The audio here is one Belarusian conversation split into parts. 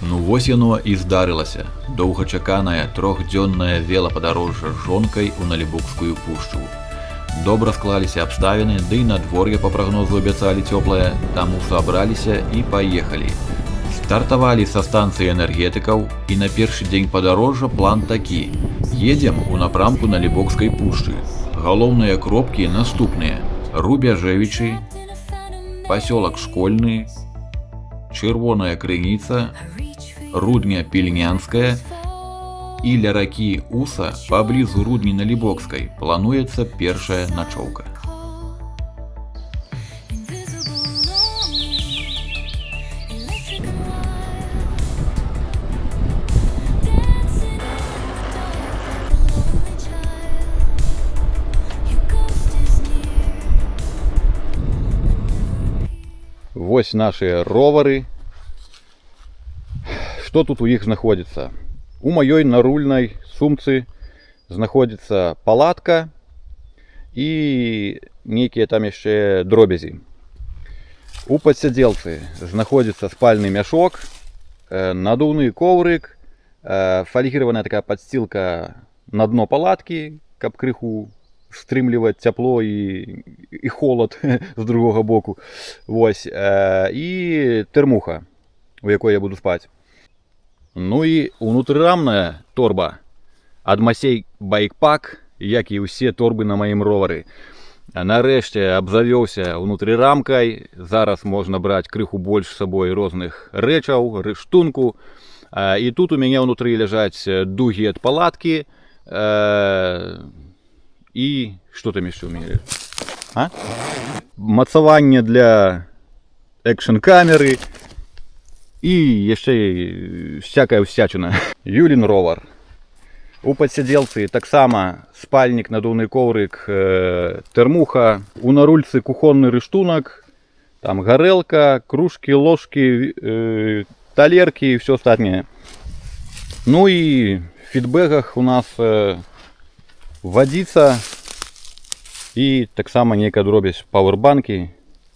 Ну вось яно і здарылася. Доўгачаканае трохдзённае велападарожжа з жонкай у Налібокскую пушчу. Добра склаліся абставіны, ды і надвор'е па прагнозу абяцалі цёплае, таму сабраліся і паехалі. Стартавалі са станцыі энергетыкаў, і на першы дзень падарожжа план такі. Едзем у напрамку Налібокскай пушчы. Галоўныя кропкі наступныя: Рубяжэвічы, пасёлак Школьны, Чырвоная Крыніца, Рудня Пільнянская, і ля ракі Уса паблізу Рудні Налібокскай плануецца першая начоўка. Вось наши ровары. Что тут у іх знаходзіцца? У маёй нарульнай сумцы знаходзіцца палатка і нейкія там яшчэ дробязі. У падсядзелцы знаходзіцца спальны мяшок, надуўны коврык, фольгіраваная такая падсцілка на дно палаткі, каб крыху стрымліваць цяпло і холод з другога боку. Вось, і тэрмуха, у якой я буду спаць. Ну і унутрырамная торба ад Масей байкпак, як і ўсе торбы на маім ровары. Нарэшце абзавёўся унутрырамкай, зараз можна браць крыху больш з сабой розных рэчаў, рыштунку. І тут у мяне ўнутры ляжаць дугі ад палаткі, і што там яшчэ ў мяне? Мацаванне для экшн-камеры і яшчэ всякая ўсячына. Юлін ровар. У падсядзелцы таксама спальнік, надуўны коврык, тэрмуха, у нарульцы кухонны рыштунак, там гарэлка, кружкі, ложкі, талеркі і ўсё астатняе. Ну і в фідбэгах у нас вадзіца і таксама нейкая дробязь пауэрбанкі,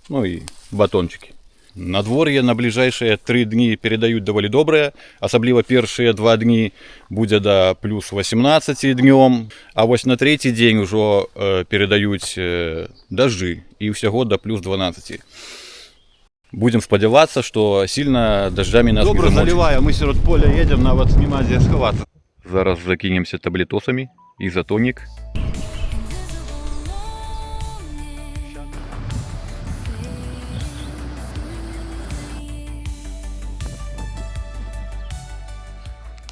ну і батончыкі. Надвор'е на бліжэйшыя 3 дні перадаюць даволі добрае, асабліва першыя 2 дні будзе да плюс 18 днём, а вось на 3-й дзень ужо перадаюць дажджы і ўсяго да плюс 12. Будзем спадзявацца, што сильна дажджамі нас не замочыць. Добра залівае, мы сярод поля едзем, нават няма дзе схавацца. Зараз закінемся таблетосамі. Изотоник.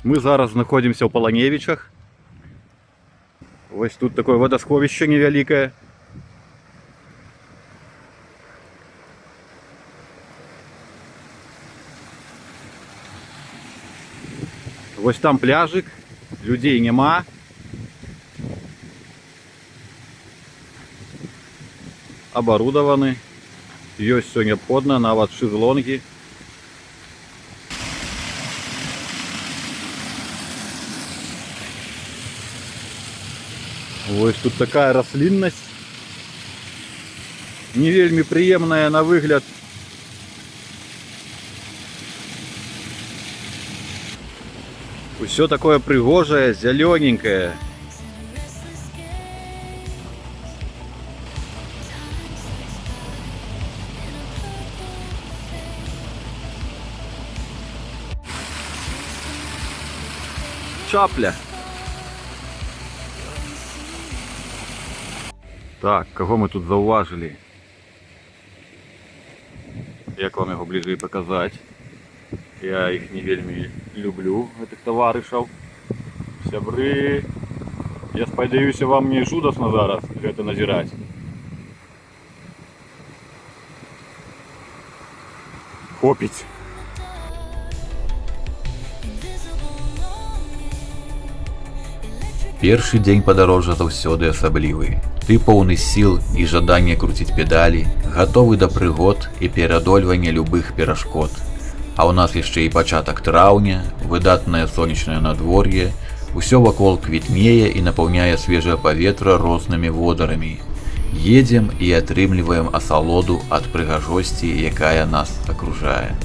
Мы зараз находимся в Полоневичах. Вот тут такое водосховище невеликое. Вот там пляжик, людей нема. Оборудованы, ёсць все необходно, нават шезлонги. Вось тут такая расліннасць, не вельмі прыемная на выгляд. Усё такое прыгожае, зялёненькае. Чапля. Так, кого мы тут заўважылі? Як вам яго бліжэй паказаць? Я іх не вельмі люблю, гэтых таварышаў. Сябры, я спадзяюся, вам не жудасна зараз гэта назіраць. Хопіць. Першы дзень падарожжа заўсёды асаблівы. Ты поўны сіл і жадання круціць педалі, гатовы да прыгод і пераадольвання любых перашкод. А ў нас яшчэ і пачатак траўня, выдатнае сонечнае надвор'е, усё вакол квітнее і напаўняе свежае паветра рознымі водарамі. Едзем і атрымліваем асалоду ад прыгажосці, якая нас акружае.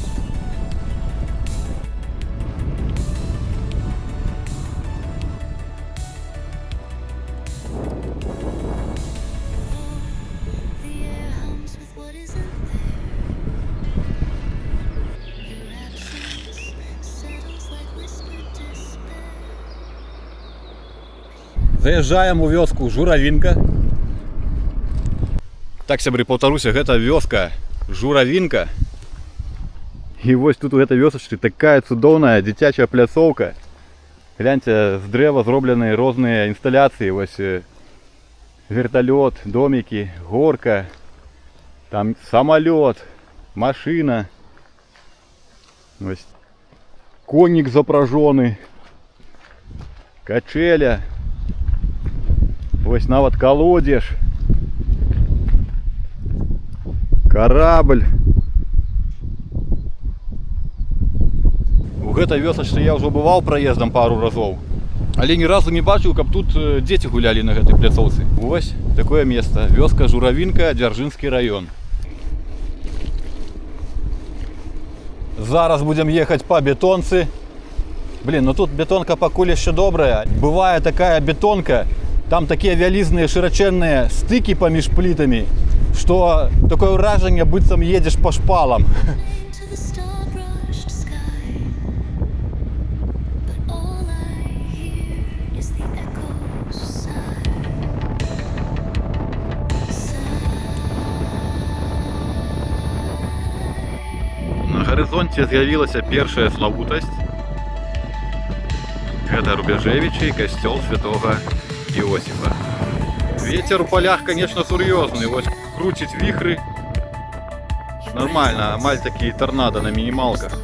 Заязджаем у вёску Журавінка. Так, сябры, паўтаруся, гэта вёска Журавінка. І вось тут у гэтай вёсачцы такая цудоўная дзіцячая пляцоўка. Гляньце, з дрэва зроблены розныя інсталяцыі. Вось верталёт, домікі, горка, там самалёт, машына. Вось коннік запражоны, качеля. Вось нават колодзеж, карабль. У гэтай вёсачцы я ўжо бываў праездам пару разоў, але ні разу не бачыў, каб тут дзеці гулялі на гэтай пляцоўцы. Вось такое место, вёска Журавінка, Дзяржынскі раён. Зараз будем ехать по бетонцы. Блин, ну тут бетонка пакуль яшчэ добрая. Бывае такая бетонка, там такія вялізныя шырачэнныя стыкі паміж плітамі, што такое ўражанне, быццам едзеш па шпалам. На гарызонце з'явілася першая славутасць. Гэта Рубяжэвічы і касцёл святога Іосіфа. Вецер у полях, конечно, сур'ёзны. Вось круціць віхры. Нормально, амаль такі торнадо на мінімалках.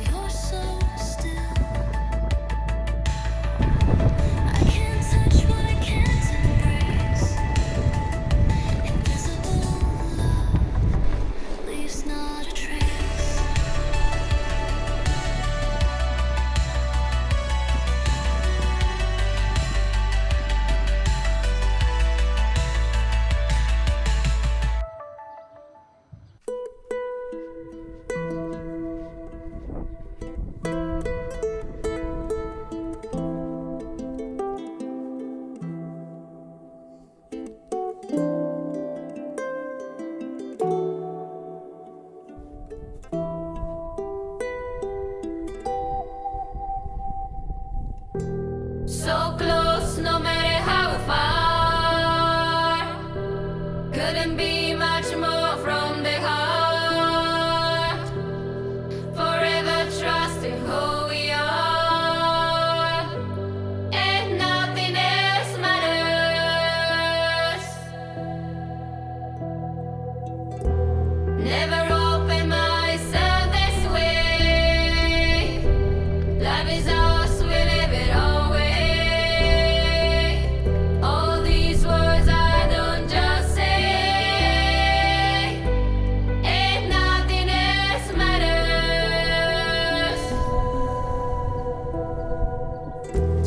So close, no matter how far. Couldn't be much more from the heart. Forever trusting who we are, and nothing else matters. Never open myself this way. Life is ours, we live it always.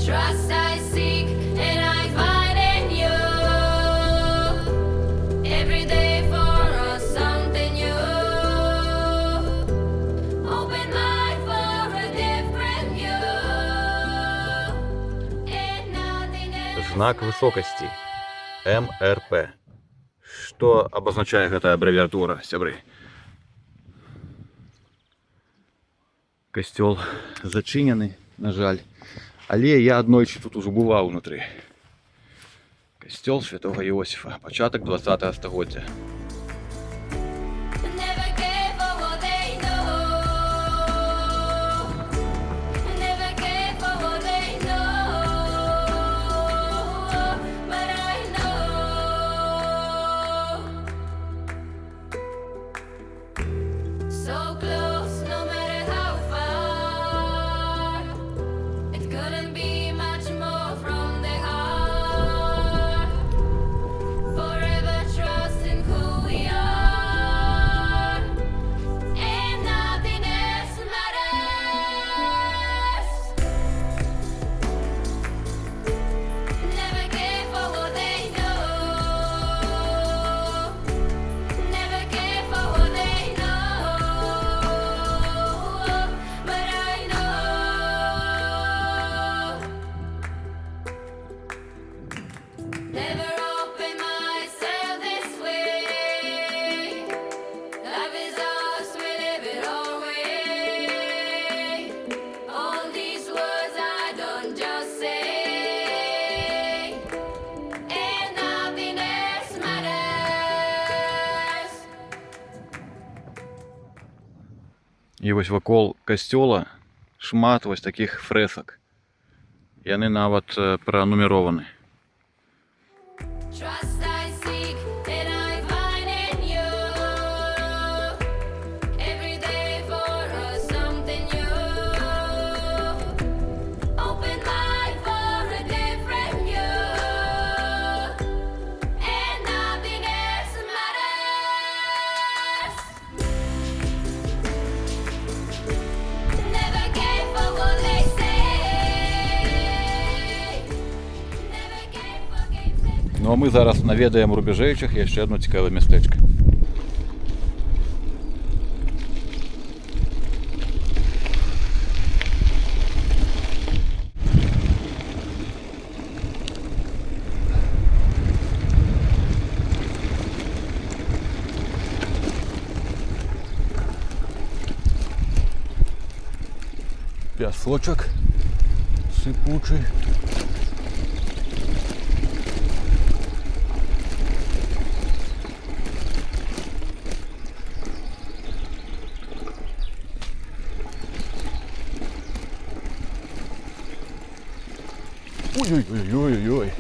Trust I seek and I find in you. Every day for us something new. Open mind for a different view. And nothing else. Знак высокости. МРП. Что обозначает эта аббревиатура, сябры? Костёл зачинены, на жаль. Але я аднойчы тут ужо бываў унутры. Касцёл святога Іосіфа, пачатак 20-го стагоддзя. Never care for what they know. Never care for what they know. But I know. So close, no matter how far. It couldn't be much more from the heart. Forever trusting who І ось вакол касцёла шмат вось таких фрэсак. Яны нават пранумерованы. Trust I seek and I find in you. Every day for us something new. Open mind for a different view. And nothing else matters. Never care for what they say. Never care for games they Ну а ми зараз наведаємо Рубежевичах яшчэ одно цікаве мястэчка. Пясочок сыпучий. Ой-ой-ой-ой-ой.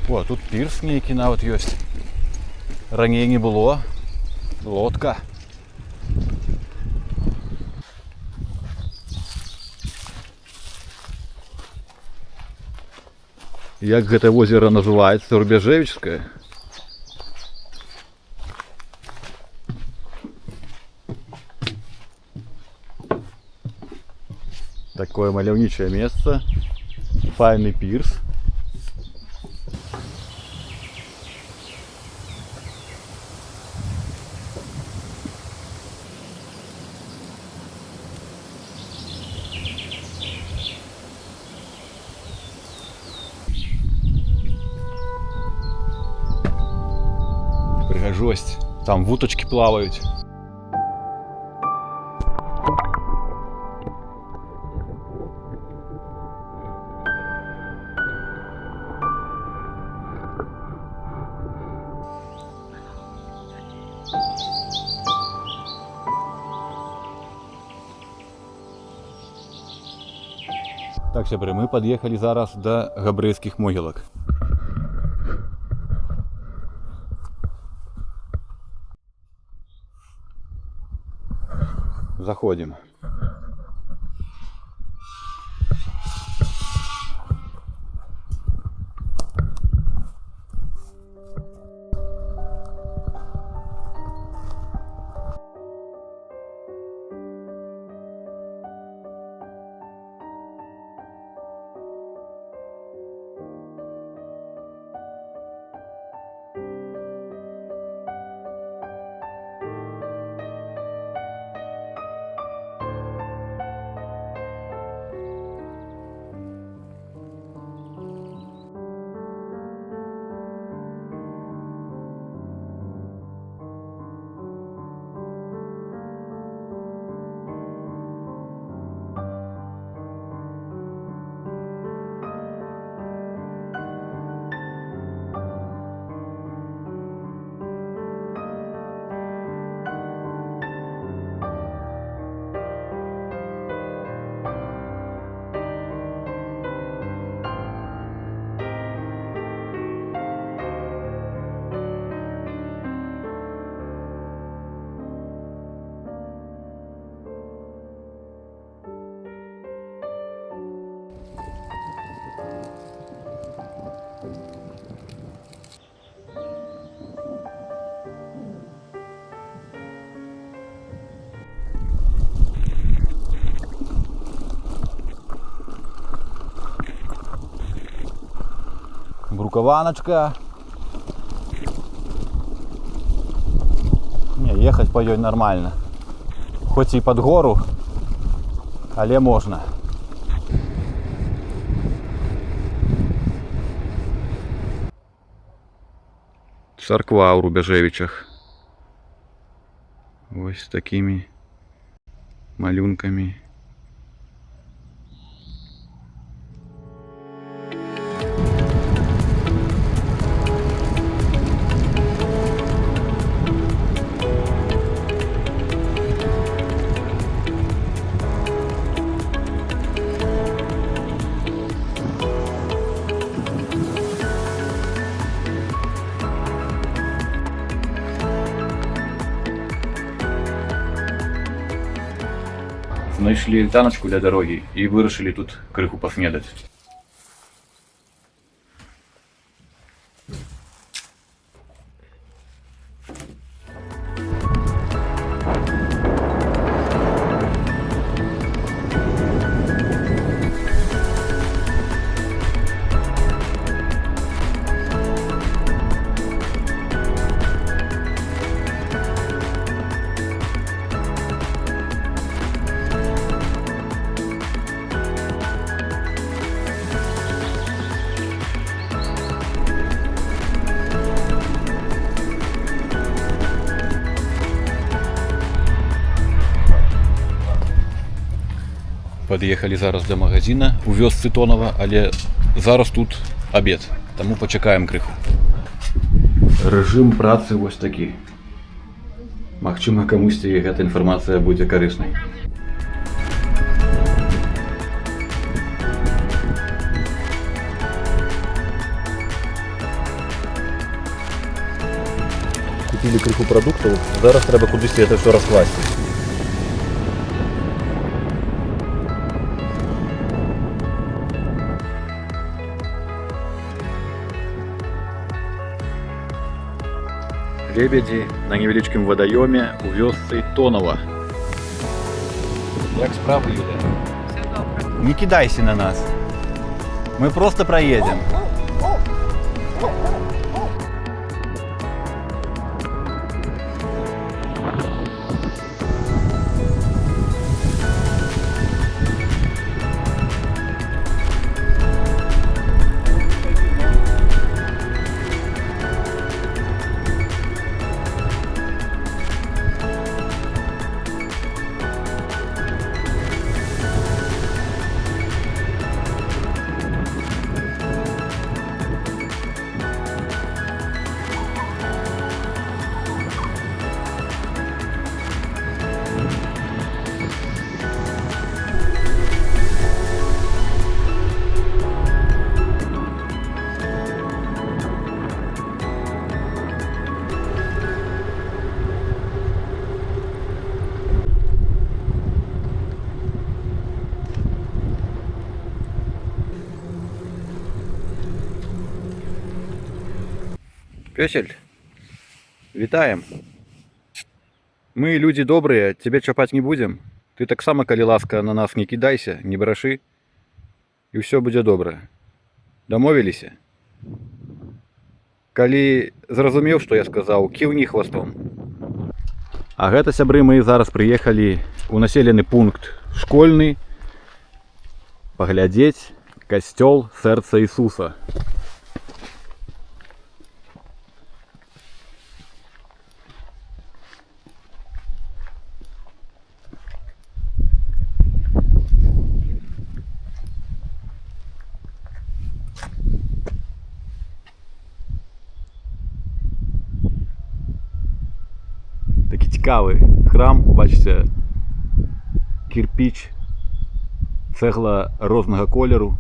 О, тут пірс нейкі нават ёсць. Раней не было. Лодка. Як гэта возера называецца? Рубежевічскае? Такое маляўнічае месца. Файны пірс. Прыгажосць. Там вутачкі плаваюць. Так, сябры, мы пад'ехалі зараз да габрэйскіх могілак. Заходим. Брукованочка. Не, ехать по ёй нормально. Хоть и под гору, але можно. Церква у Рубежевичах. Ось з такими малюнками. знайшли альтаночку для дороги і вирішили тут криху поснідати. Під'їхали зараз до магазина у вёсцы Тонова, але зараз тут обід, тому почекаємо криху. Режим праці ось такий. Магчыма, камусьці гэта інфармацыя будзе карыснай. Купили криху продуктів, зараз треба кудись це все розкласти. Лебеді на невеличкім водойомі у вёсцы Тонова. Як справи, Юля? Все добре. Не кидайся на нас. Мы просто проедем. Пёсель, вітаем. Мы люди добрые, тебе чапаць не будем. Ты таксама, калі ласка, на нас не кидайся, не браши, і ўсё будзе добра. Дамовіліся? Калі зразумеў, што я сказаў, кіўні хвастом. А гэта, сябры, мы зараз прыехалі у населены пункт школьны паглядзець касцёл сэрца Ісуса. Такий цікавий храм, бачите, кирпич, цегла різного кольору.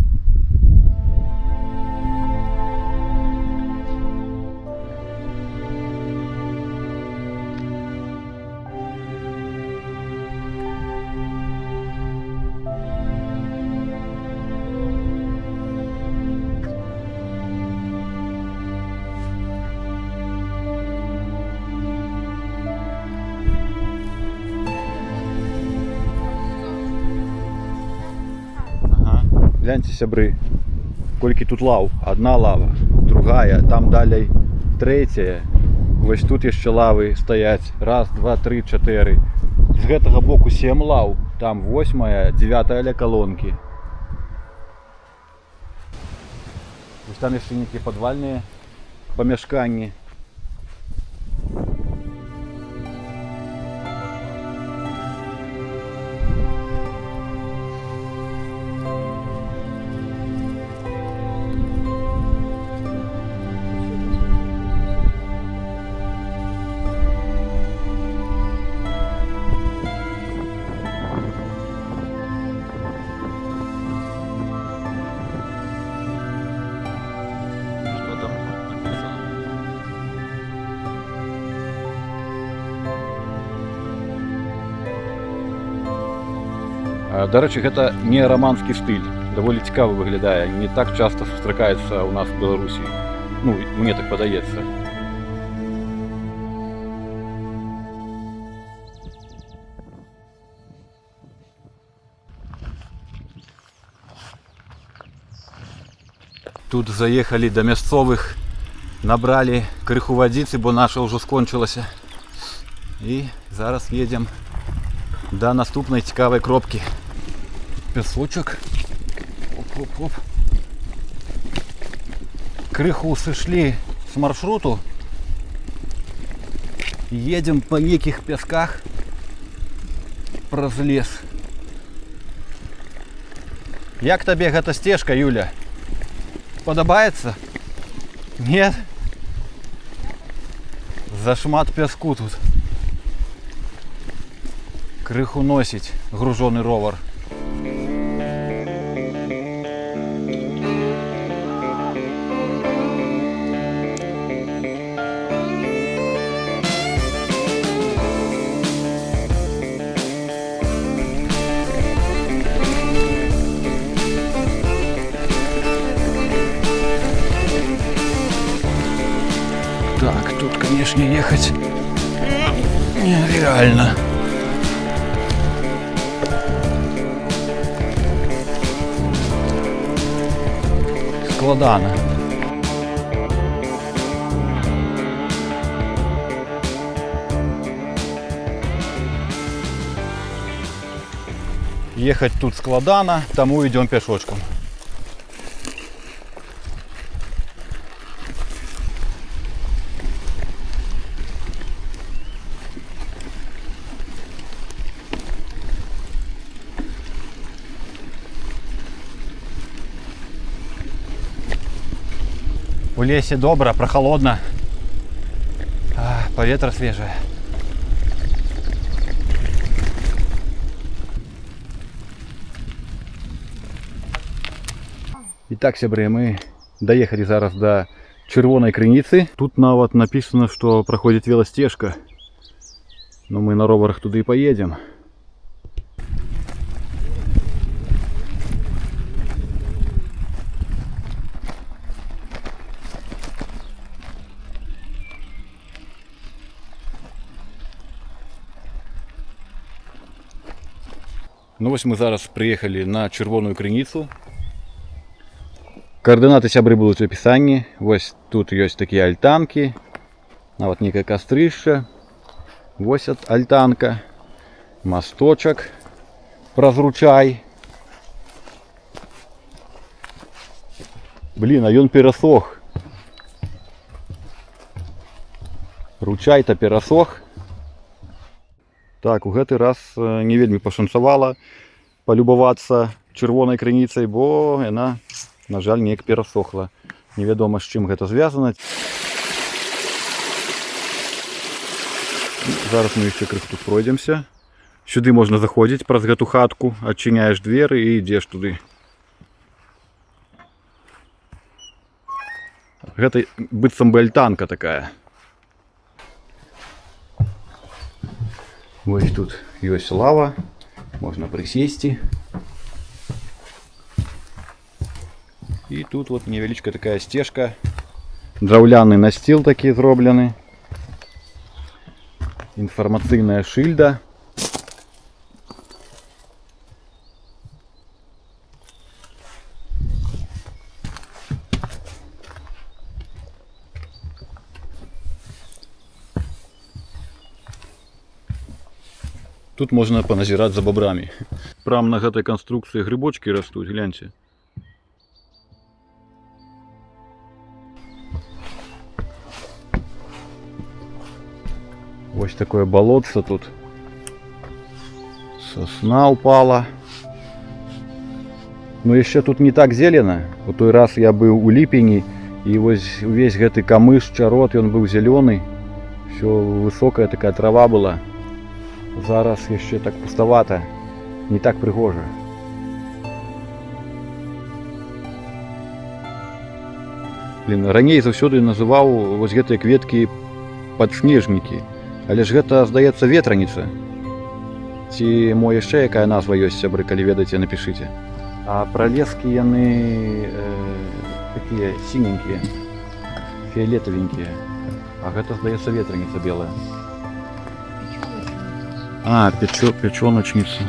Гляньте, сябры, колькі тут лав. Одна лава, другая, там далей третья. Вось тут яшчэ лавы стаяць. Раз, два, три, чатыры. З гэтага боку 7 лав. Там 8-я, 9-я ля колонки. Вось там яшчэ нейкія падвальныя памяшканні. Дарэчы, гэта не раманскі стыль, даволі цікава выглядае, не так часта сустракаецца ў нас у Беларусі. Ну, мне так падаецца. Тут заехалі да мясцовых, набралі крыху вадзіцы, бо наша ўжо скончылася. І зараз едзем да наступнай цікавай кропкі. Пясочак. Оп-оп-оп. Крыху сышлі з маршруту. Едзем па нейкіх пясках праз лес. Як табе гэта сцежка, Юля? Падабаецца? Нет? Зашмат пяску тут. Крыху носіць гружоны ровар. Так, тут, конечно, ехать нереально. Складано. Ехать тут складано, тому идем пешочком. У лесе добра, прохолодно, паветра свежее. Итак, сябры, мы доехали зараз до Чырвонай крыніцы. Тут нават написано, что проходит велостежка. Но мы на роварах туда и поедем. Ну вось мы зараз прыехалі на Чырвоную крыніцу. Координаты сябры будуць у апісанні. Вось тут ёсць такія альтанкі. Нават некая кастрышча. Вось альтанка. Масточак праз ручай. Блін, а ён перасох. Ручай-то перасох. Так, у гэты раз не вельмі пашанцавала палюбавацца Чырвонай крыніцай, бо яна, на жаль, неяк перасохла. Невядома, з чым гэта звязана. Зараз мы яшчэ крыху тут пройдземся. Сюды можна заходзіць праз гэту хатку, адчыняеш дзверы і ідзеш туды. Гэта быццам бы альтанка такая. Вось тут ёсць лава, можна прысесці. І тут вот невялічкая такая сцежка. Драўляны насціл такі зроблены. Інфармацыйная шыльда. Тут можна паназіраць за бабрамі. Прямо на гэтай канструкцыі грыбочкі растуць, гляньце. Вось такое балотца тут. Сосна упала. Но яшчэ тут не так зелена. У той раз я быў у ліпені, і вось увесь гэты камыш, чарот, ён быў зялёны. Всё высокая такая трава была. Зараз яшчэ так пустовато, не так прыгожа. Блин, раней заўсёды называў вось гэтыя кветкі падснежнікі, але ж гэта, здаецца, ветраніца. Ці мо яшчэ якая назва ёсць, сябры, калі ведаеце, напішыце. А пралескі яны такія сіненькія, фіолетавенькія. А гэта, здаецца, ветраніца белая. А, печёночница.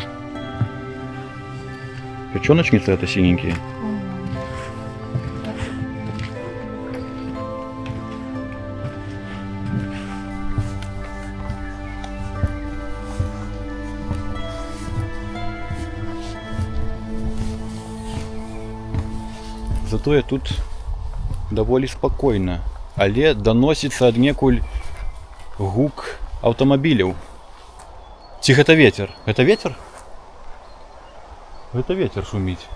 Печёночница это синенькие. Зато я тут даволі спакойна, але даносіцца аднекуль гук аўтамабіляў. Ці гэта ветер? Гэта ветер? Гэта ветер шуміць.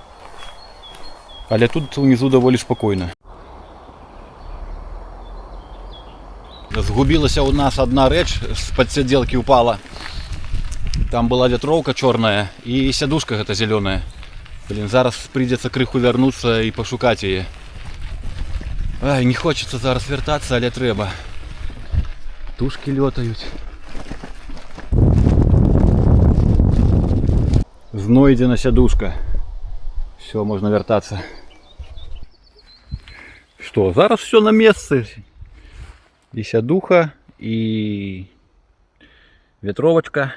Але тут унизу даволі спакойна. Згубілася у нас одна рэч, з-пад сядзелкі упала. Там была ветроўка чорная і сядушка гэта зялёная. Блин, зараз придется крыху вярнуцца і пашукаць яе. Ай, не хочется зараз вяртацца, але трэба. Тушки лётаюць. Знойдена сядушка. Все, можно вяртацца. Что, зараз все на месцы. И сядуха, и ветровочка.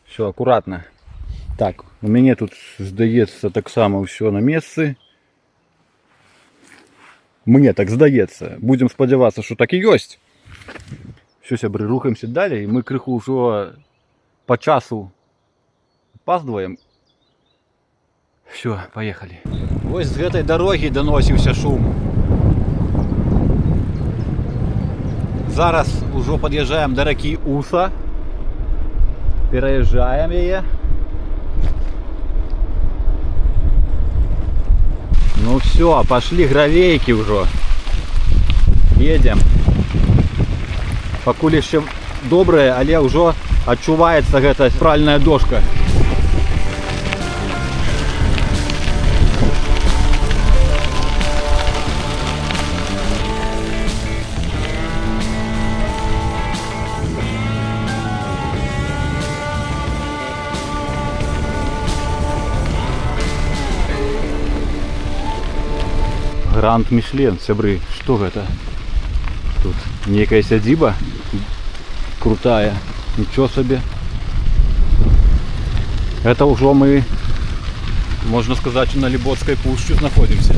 Все аккуратно. Так, у мяне тут, здаецца, таксама ўсё на месцы. Мне так здаецца. Будем спадзявацца, што так і ёсць. Все, сябры, рухаемся далей. Мы крыху ўжо по часу опаздываем. Все, поехали. Вось з гэтай дарогі даносіўся шум. Зараз ужо пад'язджаем да ракі Уса. Пераязджаем яе. Ну все, пошли гравейки уже. Едем. Пакуль еще добрая, але уже адчуваецца гэта пральная дошка. Гранд Мишлен, сябры, что это? Тут некая сядзіба крутая, ничего себе. Это уже мы, можно сказать, на Либотской пушче находимся.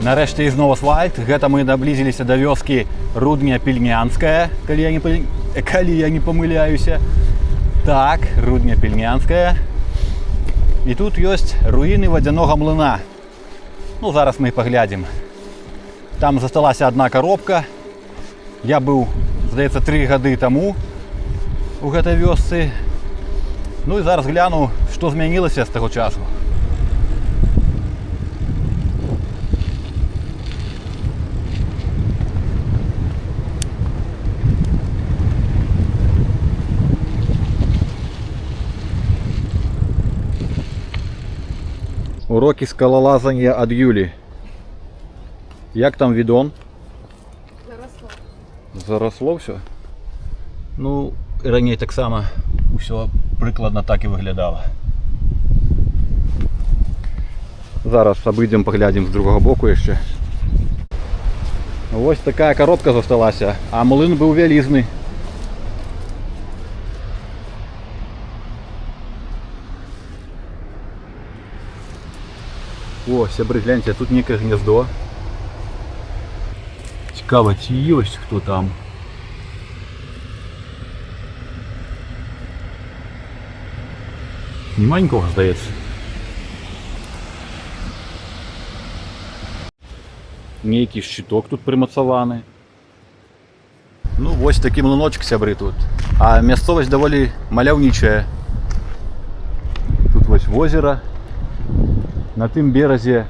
Нарэшце ізноў асфальт. Гэта мы наблізіліся да вёскі Рудня-Пільнянская, калі я не памыляюся. Так, Рудня-Пільнянская. І тут ёсць руіны вадзянога млына. Ну, зараз мы паглядзім. Там засталася одна коробка. Я быў, здаецца, 3 гады таму у гэтай вёсцы. Ну і зараз гляну, што змянілася з таго часу. Уроки скалолазания от Юли. Як там відон? Заросло. Заросло все? Ну, раней так само все прикладно так і виглядало. Зараз обійдемо, поглядимо з другого боку ще. Ось така коробка зосталася, а млин був вялізний. О, сябры, гляньте, тут некое гнездо. Цікаво, ці ёсць хто там. Нема нікого, здається. Нейкі щиток тут примацаваны. Ну, вось такі млыночак, сябры, тут. А мясцовасць даволі маляўнічая. Тут вось возера. На тым беразе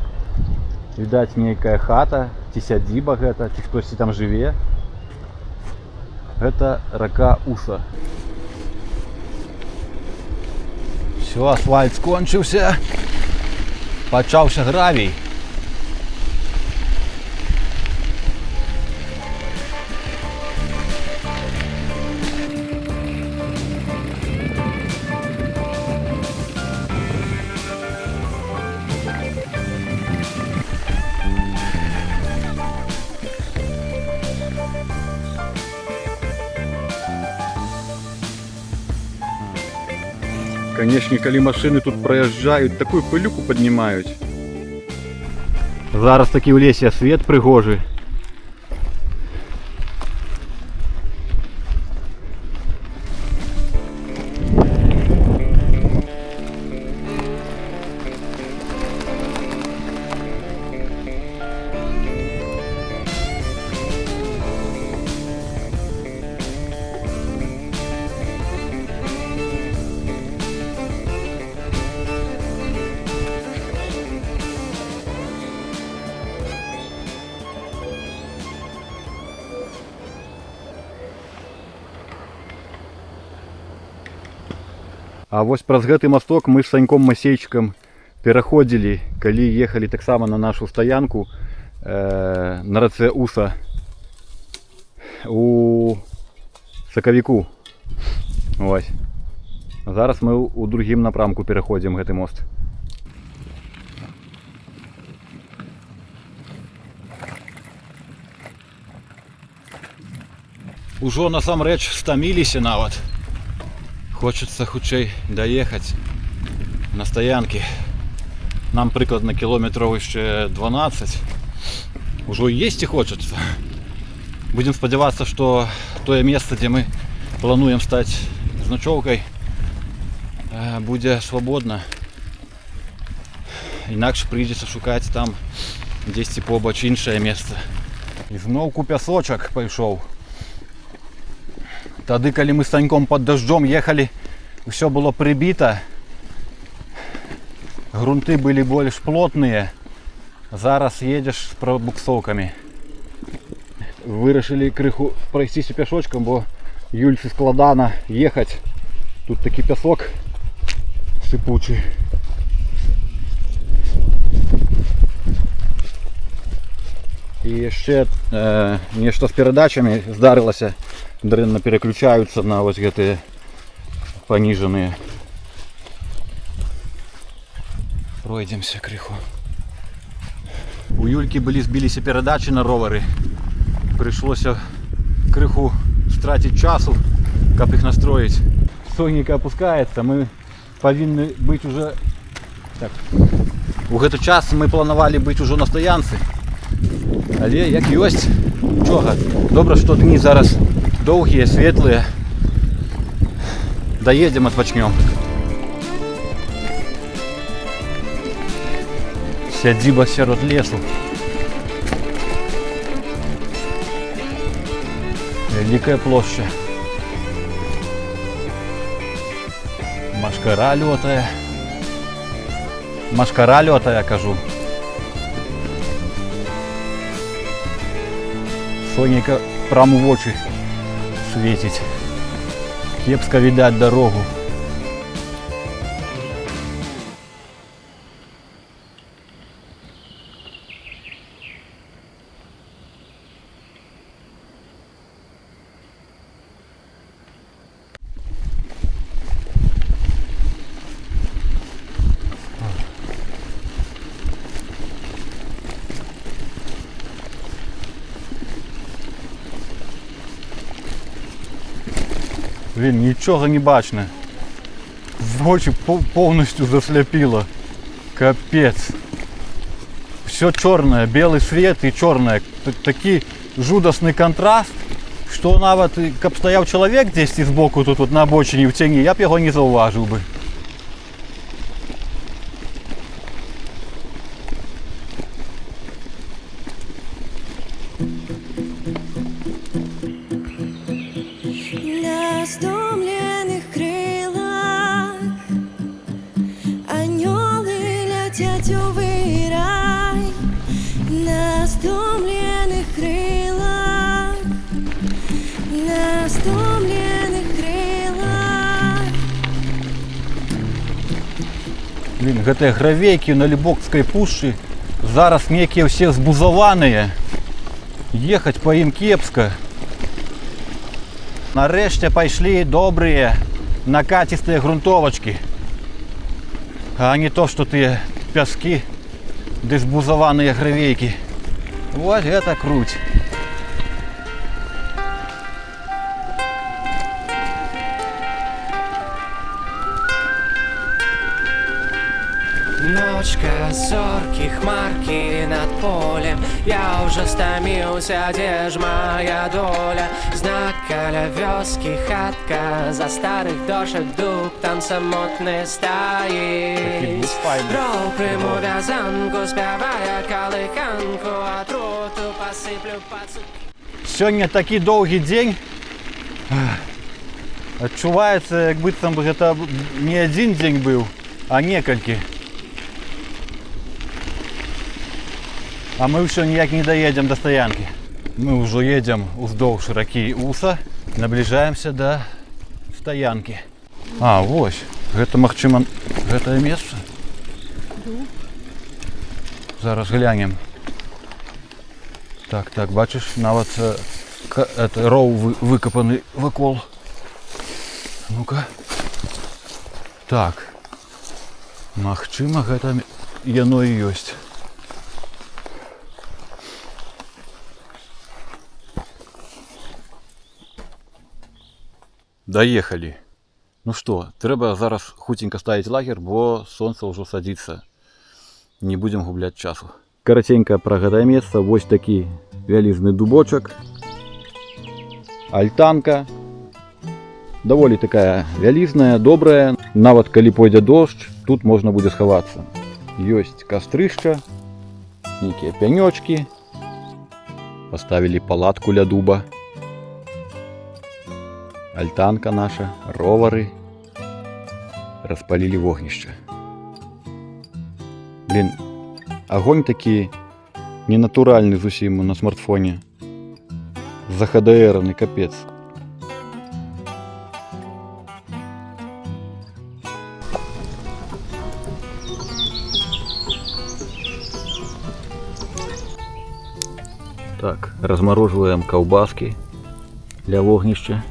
відаць нейкая хата, ці сядзіба гэта, ці хтосьці там жыве. Гэта рака Уса. Все, асфальт скончыўся. Пачаўся гравій. Конечно, калі машины тут проезжают, такую пылюку поднимают. Зараз таки в лесе свет пригожий. А вось праз гэты масток мы з Саньком Масейчыкам пераходзілі, калі ехалі таксама на нашу стаянку на рацэ Уса у сакавіку. Вось. Зараз мы у другім напрамку пераходзім гэты мост. Ужо насамрэч стаміліся нават. Хочется хутчэй доехать на стоянке. Нам прикладно километров еще 12. Уже есть и хочется. Будем сподеваться, что то место, где мы плануем стать значокой, будет свободно. Инакше придется шукать там десь побач іншае место. І зноўку пясочак пайшоў. Тады, калі мы з Саньком пад дажджом ехалі, усё было прыбіта. Грунты былі больш плотныя. Зараз едзеш з прабуксоўкамі. Вырашылі крыху прайсціся пяшочкам, бо Юльцы складана ехаць. Тут такі пясок сыпучы. І яшчэ нешта з перадачамі здарылася. Дрэнна переключаюцца на вось гэтыя паніжаныя. Пройдземся крыху. У Юлькі былі збіліся перадачы на ровары. Прыйшлося крыху страціць часу, каб іх настроіць. Сонейка опускаецца, мы павінны быць уже... Так. У гэты час мы планавалі быць ужо на стаянцы. Але як ёсць, нічога. Добра, што дні зараз доўгія, светлыя. Даедзем, адпачнём. Сядзіба сярод лесу. Вялікая плошча. Машкара лётае. Машкара лётае, кажу. Сонейка прямо в очі світить. Кепска відаць дорогу. Блин, нічого не бачно. В очі повністю засляпіло. Капець. все черное, белый свет и черное. Такий жудасний контраст, що навіть, каб стояв чоловік десь збоку тут на обочині в тіні, я б його не зауважив би. На стомленных крылах анёлы летят в рай. На стомленных крылах, на стомленных крылах. Блін, гэтыя гравейкі на Лібокскай пушчы зараз некія ўсе збузаваныя. Ехаць па ім кепска. Нарэшце пайшлі добрыя накатістыя грунтовачкі. А не то, што тыя пяскі ды збузаваныя гравейкі. Вось гэта круть. Ночка, зорки, хмарки над полем. Я уже стомился, где ж моя доля? Знак каля вёски, хатка, за старых дошек дуб там самотный стоит. Рол приму вязанку, спявая колыханку, отруту посыплю пацук. Сёння такі доўгі дзень. Адчуваецца, як быццам бы гэта не адзін дзень быў, а некалькі. А мы ўсё ніяк не даедзем да стаянкі. Мы ўжо едзем уздоўж ракі Уса, набліжаемся да стаянкі. А, вось, гэта, магчыма, гэтае месца. Зараз глянем. Так, бачыш, нават роў выкапаны вакол. Ну-ка. Так. Магчыма, гэта яно і ёсць. Доехали. Ну что, трэба зараз хутенька ставить лагер, бо сонце ўжо садится. Не будем губляць часу. Караценька пра гэтае месца. Вось такі вялізны дубочак. Альтанка. Даволі такая вялізная, добрая. Нават калі пойдзе дождж, тут можна будзе схавацца. Ёсць кастрышча, нейкія пянёчкі. Паставілі палатку ля дуба. Альтанка наша, ровары. Распалілі вогнішча. Блин, агонь такі ненатуральны зусім на смартфоне. Захадаэраны капец. Так, размороживаем колбаски для вогнища.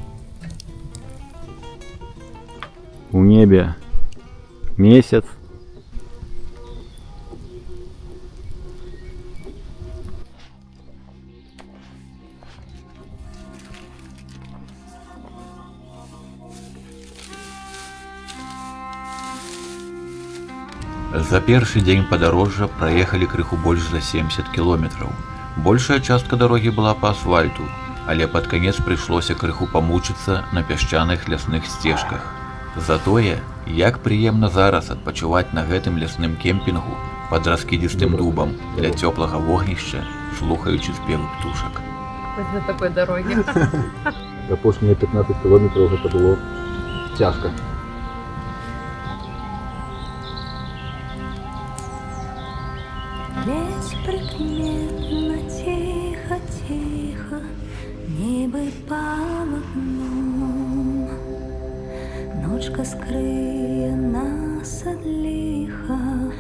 У небе месяц. За першы дзень падарожжа праехалі крыху больш за 70 кіложметраў. Большая частка дарогі была па асфальту, але пад канец прыйшлося крыху памучыцца на пясчаных лясных сцежках. Затое, як прыемна зараз адпачываць на гэтым лясным кемпінгу пад раскідзістым дубам для цёплага вогнішча, слухаючы спевы птушак. После такой дороги. Апошнія 15 кілометрів гэта было цяжка. Ведь прикметно, тихо-тихо, ніби полотном. Ночка скриє нас от лиха.